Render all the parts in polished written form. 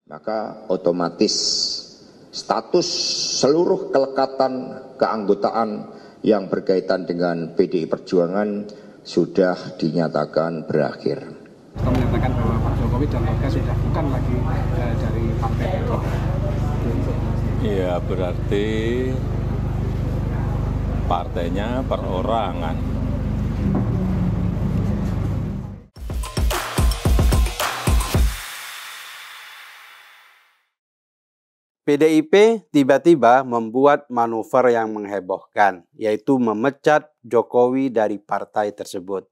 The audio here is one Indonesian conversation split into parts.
maka otomatis status seluruh kelekatan keanggotaan yang berkaitan dengan PDI Perjuangan sudah dinyatakan berakhir. Kita menyatakan bahwa Pak Jokowi dan keluarga sudah bukan lagi dari partai PDI. Iya, berarti partainya perorangan. PDIP tiba-tiba membuat manuver yang menghebohkan, yaitu memecat Jokowi dari partai tersebut.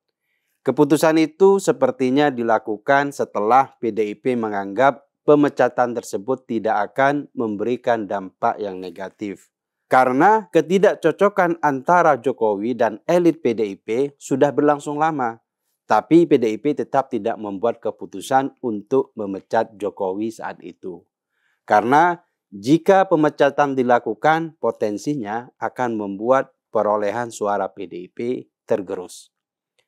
Keputusan itu sepertinya dilakukan setelah PDIP menganggap pemecatan tersebut tidak akan memberikan dampak yang negatif. Karena ketidakcocokan antara Jokowi dan elit PDIP sudah berlangsung lama. Tapi PDIP tetap tidak membuat keputusan untuk memecat Jokowi saat itu. Karena jika pemecatan dilakukan, potensinya akan membuat perolehan suara PDIP tergerus.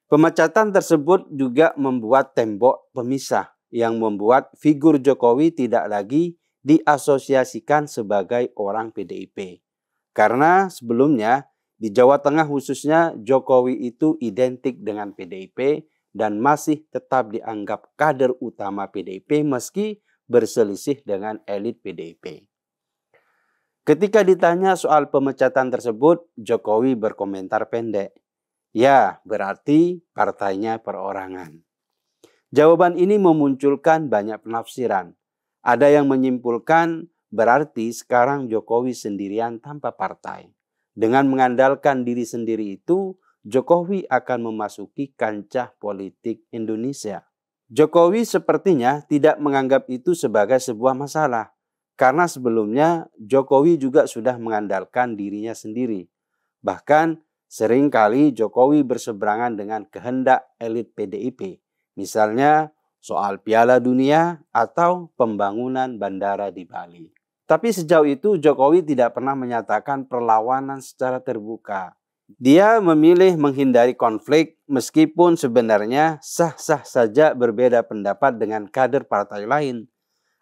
Pemecatan tersebut juga membuat tembok pemisah yang membuat figur Jokowi tidak lagi diasosiasikan sebagai orang PDIP. Karena sebelumnya di Jawa Tengah khususnya Jokowi itu identik dengan PDIP dan masih tetap dianggap kader utama PDIP meski berselisih dengan elit PDIP. Ketika ditanya soal pemecatan tersebut, Jokowi berkomentar pendek. Ya, berarti partainya perorangan. Jawaban ini memunculkan banyak penafsiran. Ada yang menyimpulkan berarti sekarang Jokowi sendirian tanpa partai. Dengan mengandalkan diri sendiri itu, Jokowi akan memasuki kancah politik Indonesia. Jokowi sepertinya tidak menganggap itu sebagai sebuah masalah. Karena sebelumnya Jokowi juga sudah mengandalkan dirinya sendiri. Bahkan seringkali Jokowi berseberangan dengan kehendak elit PDIP. Misalnya soal Piala Dunia atau pembangunan bandara di Bali. Tapi sejauh itu Jokowi tidak pernah menyatakan perlawanan secara terbuka. Dia memilih menghindari konflik meskipun sebenarnya sah-sah saja berbeda pendapat dengan kader partai lain.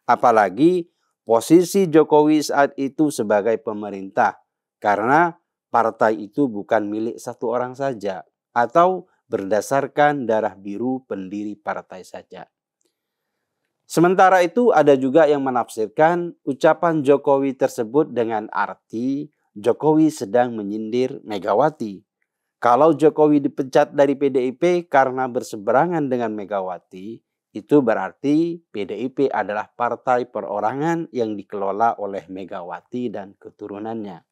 Apalagi posisi Jokowi saat itu sebagai pemerintah, karena partai itu bukan milik satu orang saja atau berdasarkan darah biru pendiri partai saja. Sementara itu ada juga yang menafsirkan ucapan Jokowi tersebut dengan arti Jokowi sedang menyindir Megawati. Kalau Jokowi dipecat dari PDIP karena berseberangan dengan Megawati, itu berarti PDIP adalah partai perorangan yang dikelola oleh Megawati dan keturunannya.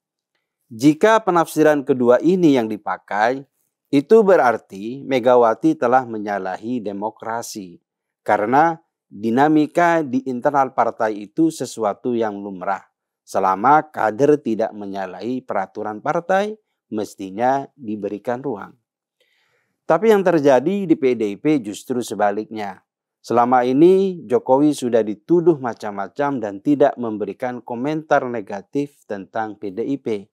Jika penafsiran kedua ini yang dipakai, itu berarti Megawati telah menyalahi demokrasi. Karena dinamika di internal partai itu sesuatu yang lumrah. Selama kader tidak menyalahi peraturan partai, mestinya diberikan ruang. Tapi yang terjadi di PDIP justru sebaliknya. Selama ini Jokowi sudah dituduh macam-macam dan tidak memberikan komentar negatif tentang PDIP.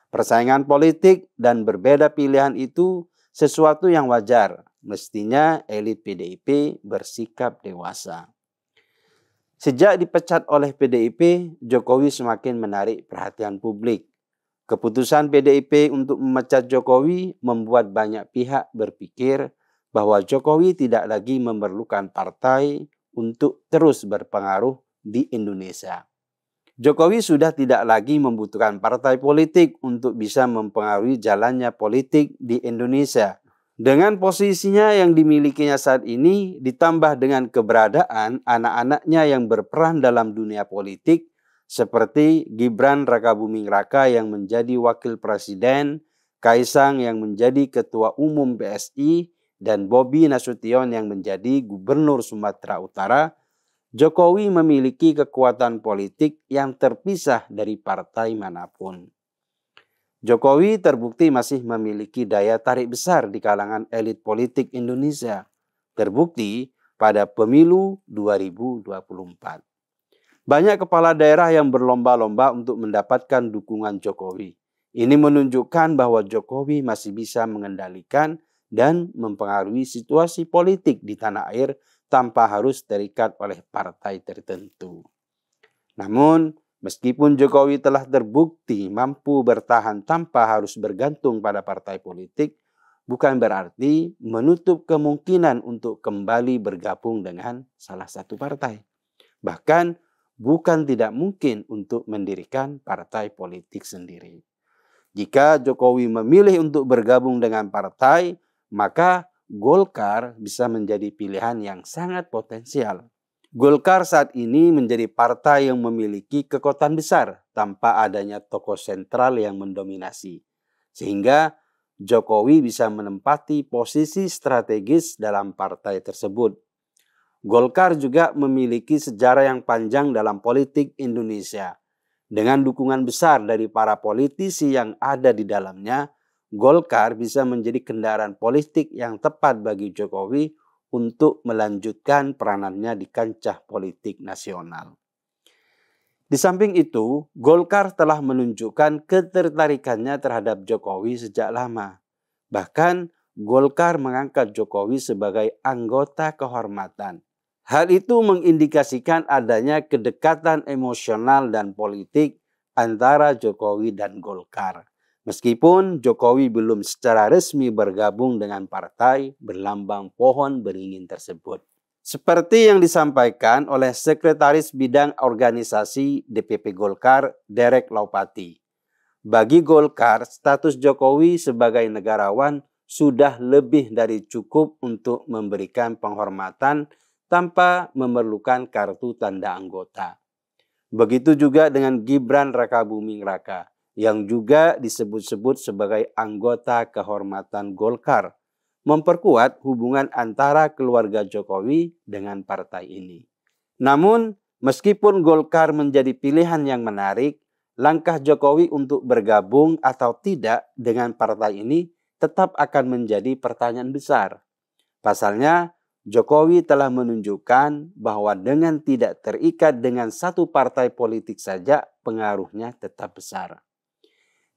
Persaingan politik dan berbeda pilihan itu sesuatu yang wajar. Mestinya elit PDIP bersikap dewasa. Sejak dipecat oleh PDIP, Jokowi semakin menarik perhatian publik. Keputusan PDIP untuk memecat Jokowi membuat banyak pihak berpikir bahwa Jokowi tidak lagi memerlukan partai untuk terus berpengaruh di Indonesia. Jokowi sudah tidak lagi membutuhkan partai politik untuk bisa mempengaruhi jalannya politik di Indonesia. Dengan posisinya yang dimilikinya saat ini, ditambah dengan keberadaan anak-anaknya yang berperan dalam dunia politik, seperti Gibran Rakabuming Raka yang menjadi wakil presiden, Kaisang yang menjadi ketua umum PSI, dan Bobi Nasution yang menjadi gubernur Sumatera Utara, Jokowi memiliki kekuatan politik yang terpisah dari partai manapun. Jokowi terbukti masih memiliki daya tarik besar di kalangan elit politik Indonesia. Terbukti pada pemilu 2024. Banyak kepala daerah yang berlomba-lomba untuk mendapatkan dukungan Jokowi. Ini menunjukkan bahwa Jokowi masih bisa mengendalikan dan mempengaruhi situasi politik di tanah air tanpa harus terikat oleh partai tertentu. Namun, meskipun Jokowi telah terbukti mampu bertahan tanpa harus bergantung pada partai politik, bukan berarti menutup kemungkinan untuk kembali bergabung dengan salah satu partai. Bahkan, bukan tidak mungkin untuk mendirikan partai politik sendiri. Jika Jokowi memilih untuk bergabung dengan partai, maka Golkar bisa menjadi pilihan yang sangat potensial. Golkar saat ini menjadi partai yang memiliki kekuatan besar tanpa adanya tokoh sentral yang mendominasi. Sehingga Jokowi bisa menempati posisi strategis dalam partai tersebut. Golkar juga memiliki sejarah yang panjang dalam politik Indonesia. Dengan dukungan besar dari para politisi yang ada di dalamnya, Golkar bisa menjadi kendaraan politik yang tepat bagi Jokowi untuk melanjutkan peranannya di kancah politik nasional. Di samping itu, Golkar telah menunjukkan ketertarikannya terhadap Jokowi sejak lama. Bahkan, Golkar mengangkat Jokowi sebagai anggota kehormatan. Hal itu mengindikasikan adanya kedekatan emosional dan politik antara Jokowi dan Golkar. Meskipun Jokowi belum secara resmi bergabung dengan partai berlambang pohon beringin tersebut. Seperti yang disampaikan oleh Sekretaris Bidang Organisasi DPP Golkar, Derek Laupati. Bagi Golkar, status Jokowi sebagai negarawan sudah lebih dari cukup untuk memberikan penghormatan tanpa memerlukan kartu tanda anggota. Begitu juga dengan Gibran Rakabuming Raka, yang juga disebut-sebut sebagai anggota kehormatan Golkar, memperkuat hubungan antara keluarga Jokowi dengan partai ini. Namun, meskipun Golkar menjadi pilihan yang menarik, langkah Jokowi untuk bergabung atau tidak dengan partai ini tetap akan menjadi pertanyaan besar. Pasalnya, Jokowi telah menunjukkan bahwa dengan tidak terikat dengan satu partai politik saja, pengaruhnya tetap besar.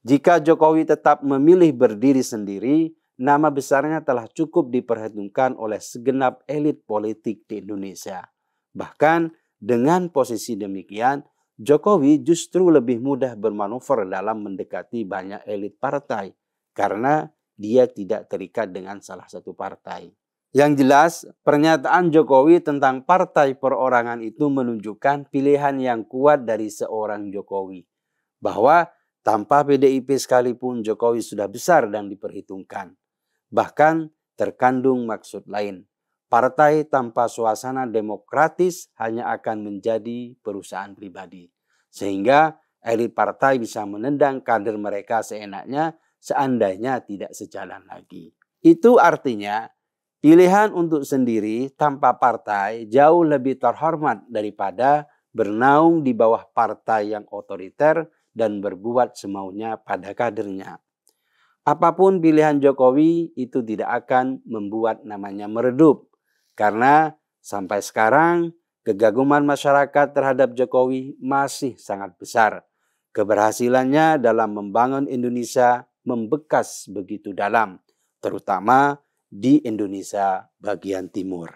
Jika Jokowi tetap memilih berdiri sendiri, nama besarnya telah cukup diperhitungkan oleh segenap elit politik di Indonesia. Bahkan dengan posisi demikian, Jokowi justru lebih mudah bermanuver dalam mendekati banyak elit partai karena dia tidak terikat dengan salah satu partai. Yang jelas, pernyataan Jokowi tentang partai perorangan itu menunjukkan pilihan yang kuat dari seorang Jokowi, bahwa tanpa PDIP sekalipun Jokowi sudah besar dan diperhitungkan. Bahkan terkandung maksud lain. Partai tanpa suasana demokratis hanya akan menjadi perusahaan pribadi. Sehingga elit partai bisa menendang kader mereka seenaknya seandainya tidak sejalan lagi. Itu artinya pilihan untuk sendiri tanpa partai jauh lebih terhormat daripada bernaung di bawah partai yang otoriter dan berbuat semaunya pada kadernya. Apapun pilihan Jokowi itu tidak akan membuat namanya meredup. Karena sampai sekarang kegaguman masyarakat terhadap Jokowi masih sangat besar. Keberhasilannya dalam membangun Indonesia membekas begitu dalam, terutama di Indonesia bagian timur.